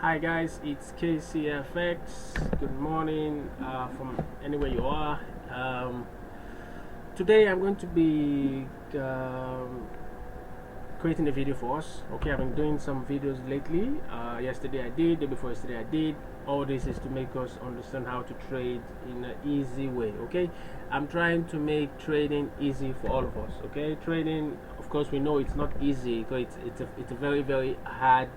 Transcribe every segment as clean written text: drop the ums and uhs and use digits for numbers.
Hi guys, it's KCFX. Good morning from anywhere you are. Today I'm going to be creating a video for us. Okay, I've been doing some videos lately. Yesterday I did, day before yesterday I did. All this is to make us understand how to trade in an easy way. Okay, I'm trying to make trading easy for all of us. Okay, trading, of course, we know it's not easy because it's a very hard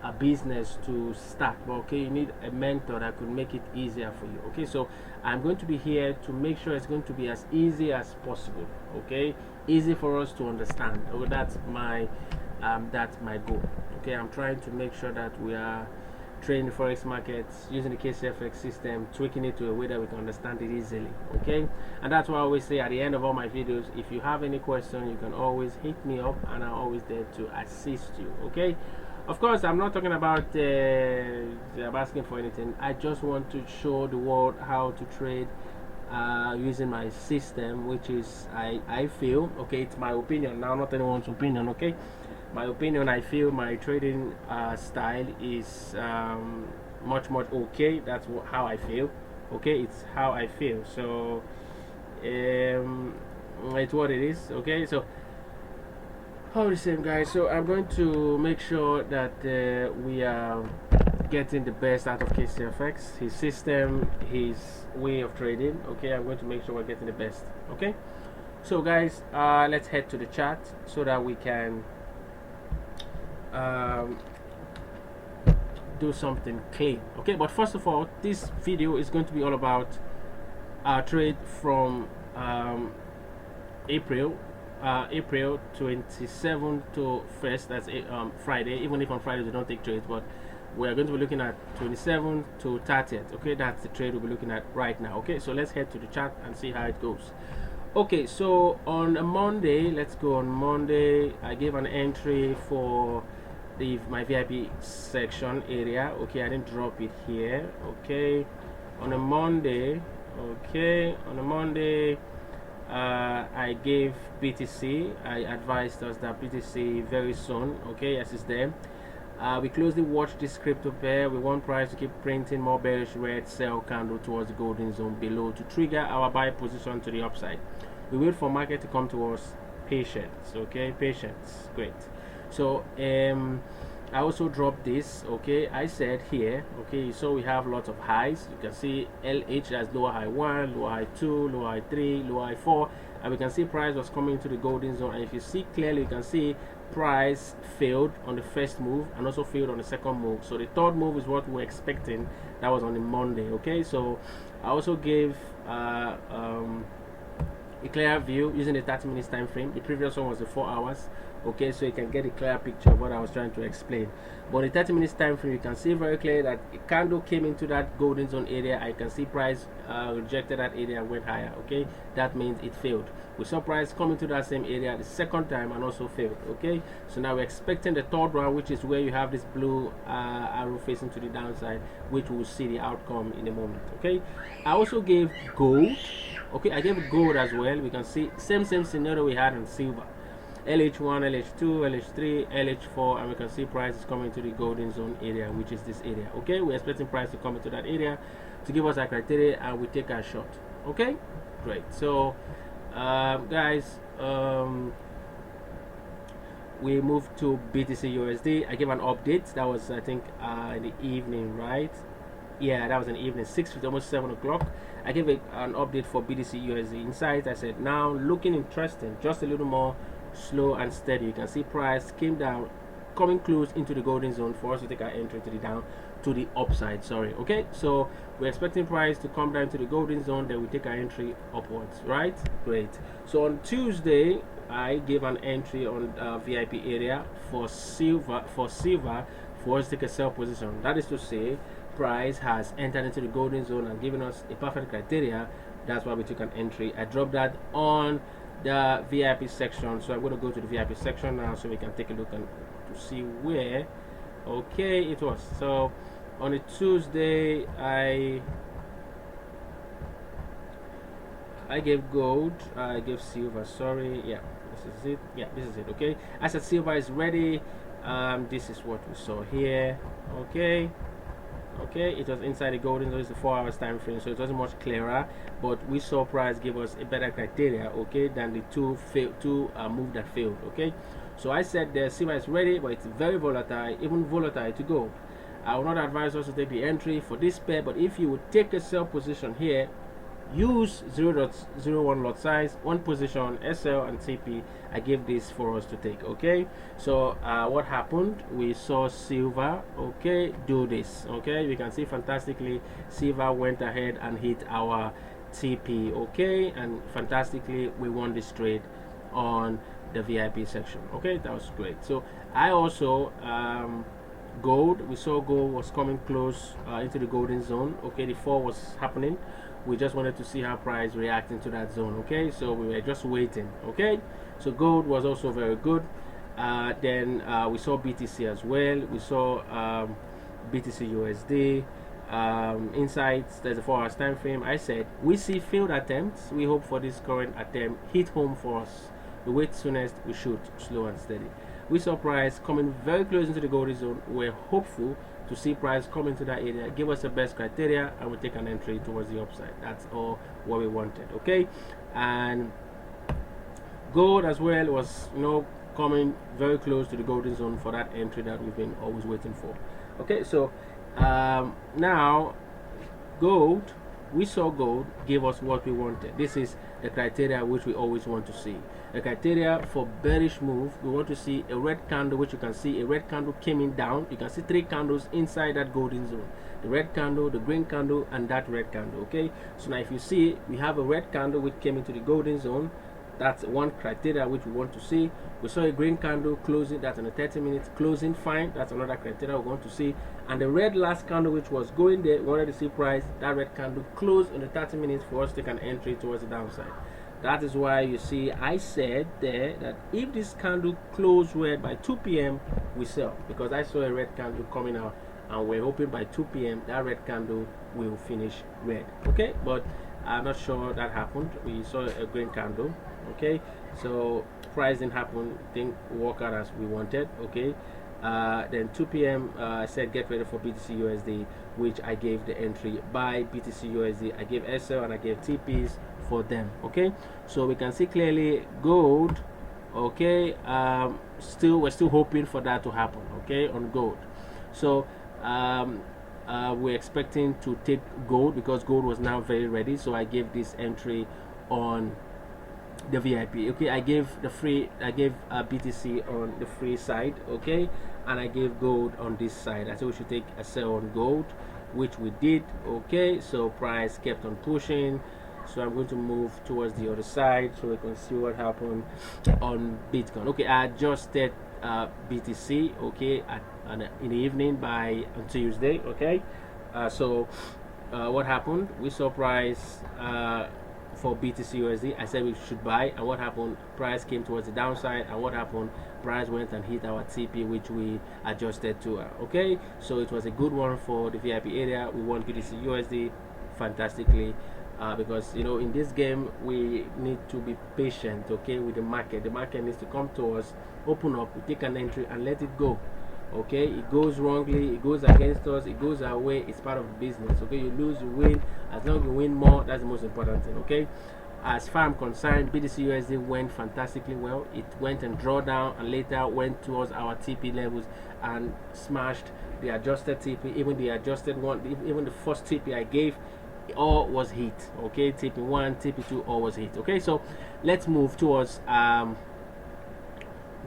a business to start, but okay, you need a mentor that could make it easier for you. Okay, so I'm going to be here to make sure it's going to be as easy as possible. Okay, easy for us to understand. Okay, that's my goal. Okay, I'm trying to make sure that we are trading the forex markets using the KCFX system, tweaking it to a way that we can understand it easily. Okay, and that's why I always say at the end of all my videos, if you have any question, you can always hit me up and I'm always there to assist you. Okay, of course, I'm not talking about I'm asking for anything. I just want to show the world how to trade using my system, which is I feel, okay, it's my opinion now, not anyone's opinion. Okay, my opinion, I feel my trading style is much okay. That's how I feel. Okay, it's how I feel. So it's what it is. Okay, so all the same, guys, so I'm going to make sure that we are getting the best out of KCFX, his system, his way of trading. Okay, I'm going to make sure we're getting the best. Okay, so guys, let's head to the chart so that we can do something clean. Okay, but first of all, this video is going to be all about our trade from April 27th to 1st, that's Friday, even if on Friday we don't take trades, but we're going to be looking at 27th to 30th. Okay, that's the trade we'll be looking at right now. Okay, so let's head to the chart and see how it goes. Okay, so on a Monday, let's go on Monday. I gave an entry for my VIP section area. Okay, I didn't drop it here. Okay, on a Monday, I gave BTC. I advised us that BTC very soon. Okay, yes, it's there. We closely watch this crypto pair. We want price to keep printing more bearish red sell candle towards the golden zone below to trigger our buy position to the upside. We wait for market to come to us. Patience. Okay, patience. Great. So I also dropped this. Okay, I said here. Okay, so we have lots of highs. You can see LH as lower high 1, lower high 2, lower high 3, lower high 4, and we can see price was coming to the golden zone. And if you see clearly, you can see price failed on the first move and also failed on the second move. So the third move is what we're expecting. That was on the Monday. Okay, so I also gave a clear view using the 30 minutes time frame. The previous one was the 4 hours. Okay, so you can get a clear picture of what I was trying to explain. But the 30 minutes time frame, you can see very clear that a candle came into that golden zone area. I can see price rejected that area and went higher. Okay, that means it failed. We saw price come into that same area the second time and also failed. Okay, so now we're expecting the third round, which is where you have this blue arrow facing to the downside, which we'll see the outcome in a moment. Okay, I also gave gold. Okay, I gave gold as well. We can see same scenario we had in silver. LH1, LH2, LH3, LH4, and we can see price is coming to the golden zone area, which is this area. Okay, we're expecting price to come into that area to give us our criteria and we take our shot. Okay, great. So guys, we moved to BTC USD. I gave an update. That was, I think, in the evening, right? Yeah, that was in the evening, 6, almost 7 o'clock. I gave an update for BTC USD Insight. I said, now looking interesting, just a little more slow and steady. You can see price came down, coming close into the golden zone for us to take our entry to the upside. Sorry. Okay, so we're expecting price to come down to the golden zone, then we take our entry upwards. Right, great. So on Tuesday I gave an entry on VIP area for silver for us to take a sell position. That is to say, price has entered into the golden zone and given us a perfect criteria. That's why we took an entry. I dropped that on the VIP section, so I'm going to go to the VIP section now so we can take a look and to see where it was. So on a Tuesday I gave gold, I gave silver, sorry, yeah, this is it. Okay, I said silver is ready this is what we saw here. Okay, it was inside the golden zone. It's a 4 hours time frame, so it wasn't much clearer, but we saw price give us a better criteria, okay, than the two move that failed. Okay, so I said the silver is ready, but it's very volatile, even volatile to gold. I will not advise us to take the entry for this pair, but if you would take a sell position here, use 0.01 lot size, one position, SL and TP. I gave this for us to take. Okay, so what happened, we saw silver, okay, do this. Okay, we can see fantastically silver went ahead and hit our TP, okay, and fantastically we won this trade on the VIP section. Okay, that was great. So I also gold, we saw gold was coming close into the golden zone. Okay, the fall was happening. We just wanted to see how price reacting to that zone. Okay, so we were just waiting. Okay, so gold was also very good. Then we saw BTC as well. We saw BTC USD insights. There's a 4 hours time frame. I said we see failed attempts. We hope for this current attempt hit home for us. We wait soonest, we shoot slow and steady. We saw price coming very close into the golden zone. We're hopeful to see price come into that area, give us the best criteria, and we take an entry towards the upside. That's all what we wanted. Okay, and gold as well was, you know, coming very close to the golden zone for that entry that we've been always waiting for. Okay, so now gold, we saw gold give us what we wanted. This is the criteria which we always want to see. The criteria for bearish move, we want to see a red candle, which you can see a red candle came in down. You can see 3 candles inside that golden zone: the red candle, the green candle, and that red candle. Okay, so now if you see, we have a red candle which came into the golden zone. That's one criteria which we want to see. We saw a green candle closing, that's on a 30 minutes closing, fine, that's another criteria we want to see. And the red last candle which was going there, we wanted to see price, that red candle closed in the 30 minutes for us to take an entry towards the downside. That is why you see I said there that if this candle closed red by 2 p.m. we sell, because I saw a red candle coming out and we're hoping by 2 p.m. that red candle will finish red. Okay, but I'm not sure that happened. We saw a green candle. Okay, so price didn't happen, didn't work out as we wanted. Okay, then 2 p.m. I said get ready for BTC USD, which I gave the entry by BTC USD. I gave SL and I gave TPs for them. Okay, so we can see clearly gold. Okay, we're still hoping for that to happen. Okay, on gold. So we're expecting to take gold because gold was now very ready. So I gave this entry on the VIP. Okay, I gave BTC on the free side. Okay, and I gave gold on this side. I said we should take a sell on gold, which we did. Okay, so price kept on pushing. So I'm going to move towards the other side so we can see what happened on Bitcoin. Okay, I adjusted BTC. Okay, in the evening on Tuesday. Okay, so what happened? We saw price for BTC USD. I said we should buy, and what happened? Price came towards the downside, and what happened? Price went and hit our TP, which we adjusted to. Okay, so it was a good one for the VIP area. We won BTC USD fantastically. Because you know in this game we need to be patient, okay, with the market. The market needs to come to us, open up, we take an entry and let it go. Okay, it goes wrongly, it goes against us, it goes our way, it's part of the business. Okay, you lose, you win. As long as you win more, that's the most important thing. Okay, as far as I'm concerned, BTC USD went fantastically well. It went and draw down and later went towards our TP levels and smashed the adjusted TP, even the adjusted one, even the first TP I gave, all was hit. Okay, TP1, TP2, all was hit. Okay, so let's move towards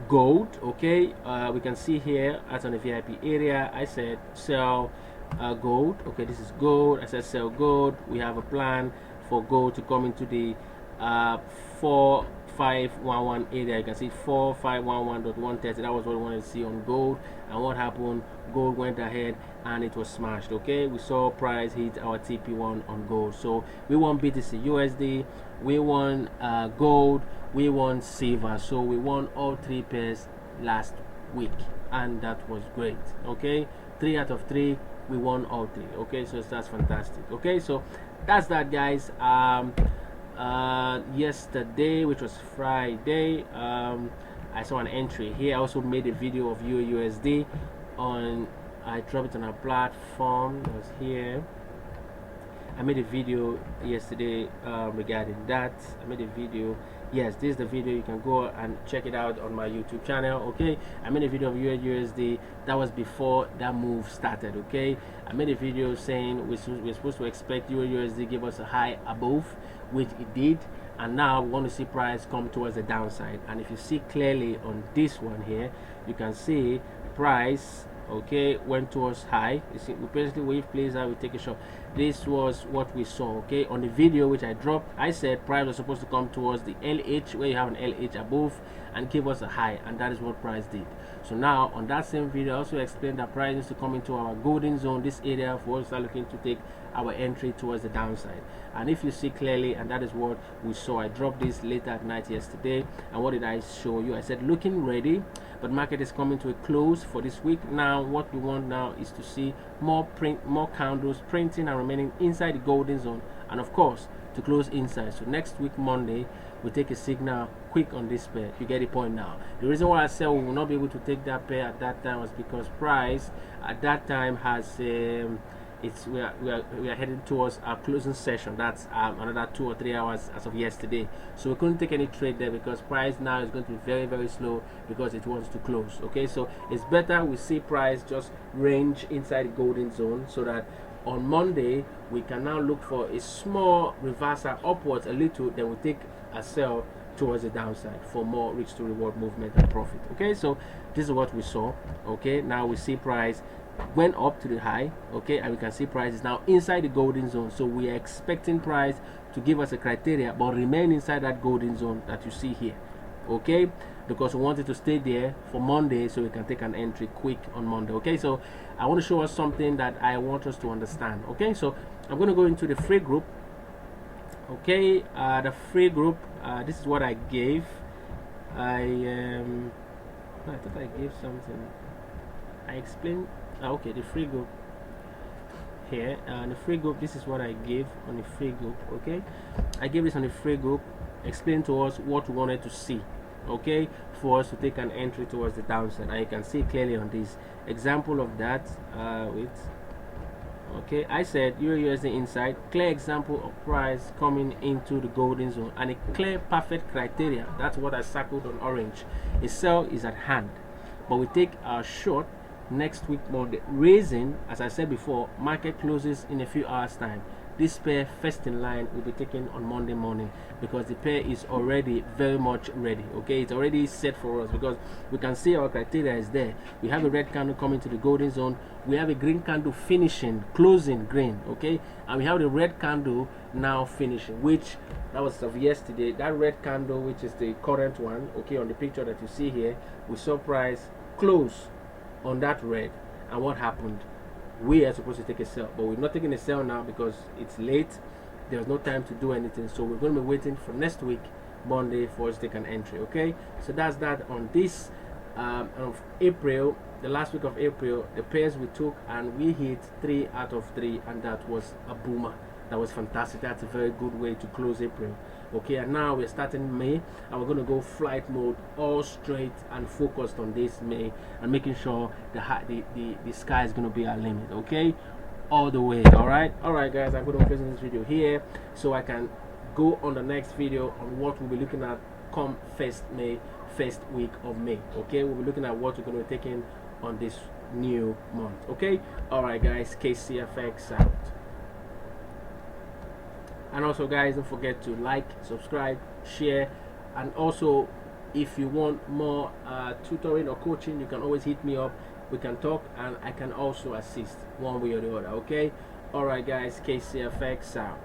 gold. Okay, we can see here as on the VIP area, I said sell gold. Okay, this is gold. I said sell gold. We have a plan for gold to come into the 4511 area. You can see 4511.130. that was what we wanted to see on gold. And what happened? Gold went ahead and it was smashed. Okay, we saw price hit our TP1 on gold. So we won BTC USD, we won gold, we won silver. So we won all 3 pairs last week, and that was great. Okay, 3 out of 3, we won all 3. Okay, so that's fantastic. Okay, so that's that, guys. Yesterday, which was Friday, I saw an entry here. I also made a video of USD on, I dropped it on a platform that was here. I made a video yesterday regarding that. I made a video. Yes, this is the video. You can go and check it out on my YouTube channel. Okay, I made a video of USD. That was before that move started. Okay, I made a video saying we're supposed to expect USD give us a high above, which it did, and now we want to see price come towards the downside. And if you see clearly on this one here, you can see price, okay, went towards high. You see, we basically wave plays out, we take a shot. This was what we saw. Okay, on the video which I dropped, I said price was supposed to come towards the LH, where you have an LH above, and give us a high, and that is what price did. So now on that same video, I also explained that price needs to come into our golden zone, this area, for us to start looking to take our entry towards the downside. And if you see clearly, and that is what we saw, I dropped this late at night yesterday. And what did I show you? I said looking ready, but market is coming to a close for this week. Now what we want now is to see more candles printing and remaining inside the golden zone, and of course to close inside. So next week Monday we take a signal quick on this pair. You get the point now. The reason why I said we will not be able to take that pair at that time was because price at that time has we are heading towards our closing session. That's another 2 or 3 hours as of yesterday, so we couldn't take any trade there because price now is going to be very, very slow because it wants to close. Okay, so it's better we see price just range inside the golden zone, so that on Monday we can now look for a small reversal upwards a little, then we take a sell towards the downside for more risk to reward movement and profit. Okay, so this is what we saw. Okay, now we see price went up to the high, okay, and we can see price is now inside the golden zone. So we are expecting price to give us a criteria but remain inside that golden zone that you see here, okay, because we want it to stay there for Monday so we can take an entry quick on Monday. Okay, so I want to show us something that I want us to understand. Okay, so I'm going to go into the free group. Okay, the free group, this is what I gave. I thought I gave something. I explained. Okay, the free group here, the free group, this is what I gave on the free group. Okay, I gave this on the free group, explain to us what we wanted to see, okay, for us to take an entry towards the downside. And you can see clearly on this example of that. Okay, I said USD inside, clear example of price coming into the golden zone, and a clear perfect criteria. That's what I circled on orange. A sell is at hand, but we take our short next week Monday, raising. As I said before, market closes in a few hours time. This pair first in line will be taken on Monday morning because the pair is already very much ready. Okay, it's already set for us because we can see our criteria is there. We have a red candle coming to the golden zone, we have a green candle finishing, closing green, okay, and we have the red candle now finishing, which that was of yesterday. That red candle, which is the current one, okay, on the picture that you see here, we saw price close on that red. And what happened? We are supposed to take a sell, but we're not taking a sell now because it's late. There's no time to do anything, so we're going to be waiting for next week Monday for us to take an entry. Okay, so that's that on this of April, the last week of April. The pairs we took, and we hit 3 out of 3, and that was a boomer. That was fantastic. That's a very good way to close April. Okay, and now we're starting May, and we're going to go flight mode, all straight and focused on this May, and making sure the sky is going to be our limit. Okay, all the way. All right, guys, I'm going to be closing this video here so I can go on the next video on what we'll be looking at come first week of May. Okay, we'll be looking at what we're going to be taking on this new month. Okay, all right, guys, KCFX out. And also, guys, don't forget to like, subscribe, share, and also if you want more tutoring or coaching, you can always hit me up. We can talk, and I can also assist one way or the other. Okay, all right, guys, KCFX out.